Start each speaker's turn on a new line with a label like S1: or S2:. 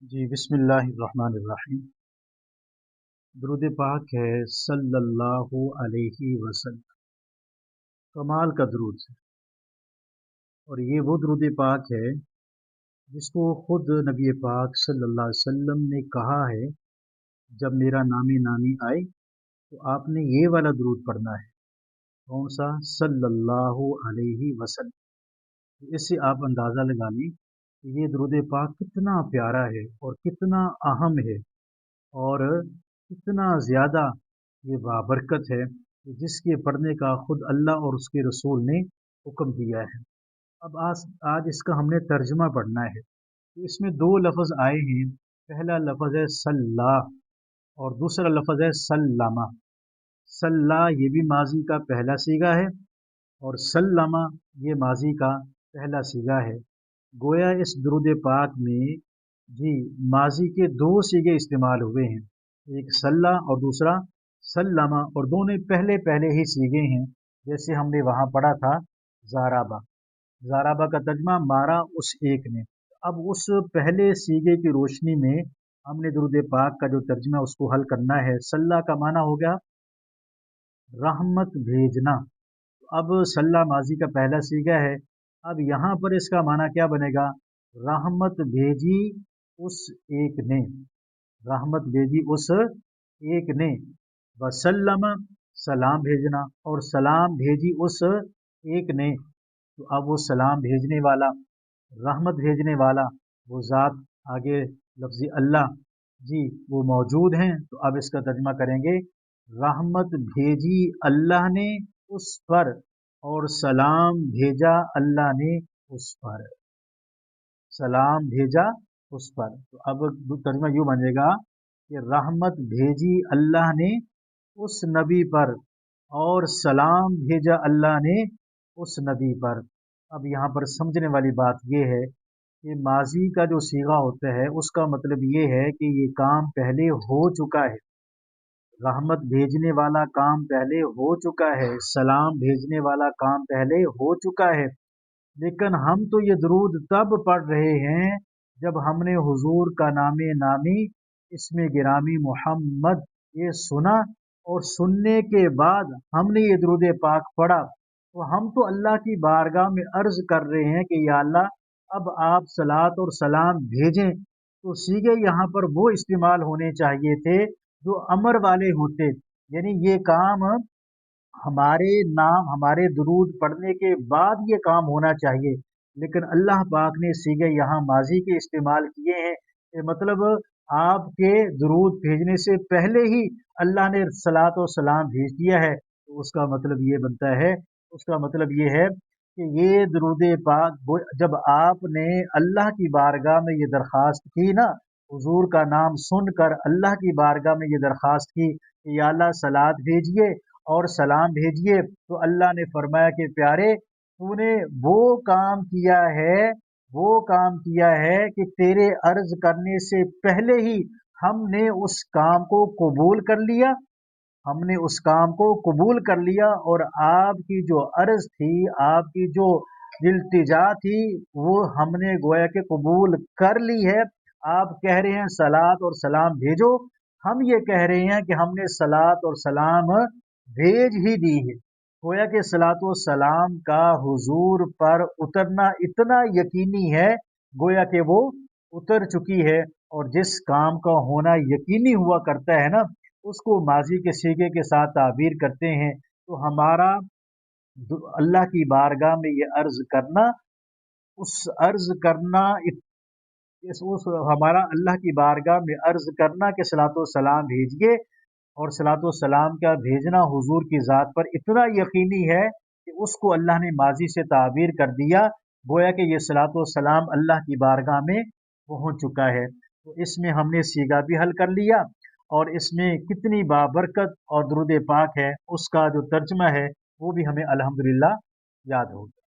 S1: जी बिस्मिल्लाहिर्रहमानिर्रहीम। दुरूद पाक है सल्लल्लाहु अलैहि वसल्लम। कमाल का दुरूद है और ये वो दुरूद पाक है जिसको खुद नबी पाक सल्लल्लाहु अलैहि वसल्लम ने कहा है, जब मेरा नामी नामी आए तो आपने ये वाला दुरूद पढ़ना है। कौन सा? सल्लल्लाहु अलैहि वसल्लम। इससे आप अंदाज़ा लगा लें कि ये दुरूद पाक कितना प्यारा है और कितना अहम है और कितना ज़्यादा ये बाबरकत है कि जिसके पढ़ने का खुद अल्लाह और उसके रसूल ने हुक्म दिया है। अब आज इसका हमने तर्जुमा पढ़ना है। तो इसमें दो लफ्ज़ आए हैं। पहला लफ्ज़ है सल्ला और दूसरा लफ्ज़ है सल्लमा। सल्ला ये भी माजी का पहला सीगा है और सल्लमा ये माजी का पहला सीगा है। गोया इस दुरूद पाक में जी माजी के दो सीगे इस्तेमाल हुए हैं, एक सल्ला और दूसरा सल्लमा, और दोनों पहले पहले ही सीगे हैं। जैसे हमने वहाँ पढ़ा था ज़ाराबा। ज़ाराबा का तर्जमा मारा उस एक ने। अब उस पहले सीगे की रोशनी में हमने दुरूद पाक का जो तर्जमा उसको हल करना है। सल्ला का माना हो गया रहमत भेजना। अब सल्ला माजी का पहला सीगा है। अब यहाँ पर इसका माना क्या बनेगा? रहमत भेजी उस एक ने, रहमत भेजी उस एक ने। वसल्लम सलाम भेजना और सलाम भेजी उस एक ने। तो अब वो सलाम भेजने वाला, रहमत भेजने वाला वो ज़ात आगे लफ्ज़ अल्लाह जी वो मौजूद हैं। तो अब इसका तर्जुमा करेंगे रहमत भेजी अल्लाह ने उस पर और सलाम भेजा अल्लाह ने उस पर। सलाम भेजा उस पर। तो अब तर्जुमा यूँ बनेगा कि रहमत भेजी अल्लाह ने उस नबी पर और सलाम भेजा अल्लाह ने उस नबी पर। अब यहाँ पर समझने वाली बात यह है कि माजी का जो सीगा होता है उसका मतलब ये है कि ये काम पहले हो चुका है। रहमत भेजने वाला काम पहले हो चुका है, सलाम भेजने वाला काम पहले हो चुका है। लेकिन हम तो ये दुरूद तब पढ़ रहे हैं जब हमने हुजूर का नामे नामी इसमें गिरामी मोहम्मद ये सुना, और सुनने के बाद हमने ये दुरूद पाक पढ़ा। तो हम तो अल्लाह की बारगाह में अर्ज कर रहे हैं कि या अल्लाह अब आप सलात और सलाम भेजें। तो सीगे यहाँ पर वो इस्तेमाल होने चाहिए थे जो अमर वाले होते, यानी ये काम हमारे नाम हमारे दुरूद पढ़ने के बाद ये काम होना चाहिए। लेकिन अल्लाह पाक ने सीगे यहाँ माजी के इस्तेमाल किए हैं। मतलब आपके दुरूद भेजने से पहले ही अल्लाह ने सलात और सलाम भेज दिया है। तो उसका मतलब ये बनता है, उसका मतलब ये है कि ये दुरूद पाक जब आपने अल्लाह की बारगाह में ये दरख्वास्त की ना, हुजूर का नाम सुनकर अल्लाह की बारगाह में ये दरख्वास्त की कि या अल्लाह सलात भेजिए और सलाम भेजिए, तो अल्लाह ने फरमाया कि प्यारे तूने वो काम किया है, वो काम किया है कि तेरे अर्ज करने से पहले ही हमने उस काम को कबूल कर लिया, हमने उस काम को कबूल कर लिया। और आपकी जो अर्ज थी, आपकी जो इल्तिजा थी, वो हमने गोया के कबूल कर ली है। आप कह रहे हैं सलात और सलाम भेजो, हम ये कह रहे हैं कि हमने सलात और सलाम भेज ही दी है। गोया के सलात और सलाम का हुजूर पर उतरना इतना यकीनी है, गोया के वो उतर चुकी है। और जिस काम का होना यकीनी हुआ करता है ना, उसको माजी के सीगे के साथ ताबीर करते हैं। तो हमारा अल्लाह की बारगाह में ये अर्ज करना, उस अर्ज करना उस हमारा अल्लाह की बारगाह में अर्ज करना कि सलातो सलाम भेजिए, और सलातो सलाम का भेजना हुजूर की ज़ात पर इतना यकीनी है कि उसको अल्लाह ने माजी से ताबीर कर दिया, गोया कि ये सलातो सलाम अल्लाह की बारगाह में पहुँच चुका है। तो इसमें हमने सीगा भी हल कर लिया और इसमें कितनी बाबरकत और दुरूद पाक है उसका जो तर्जमा है वो भी हमें अल्हम्दुलिल्लाह याद हो गया।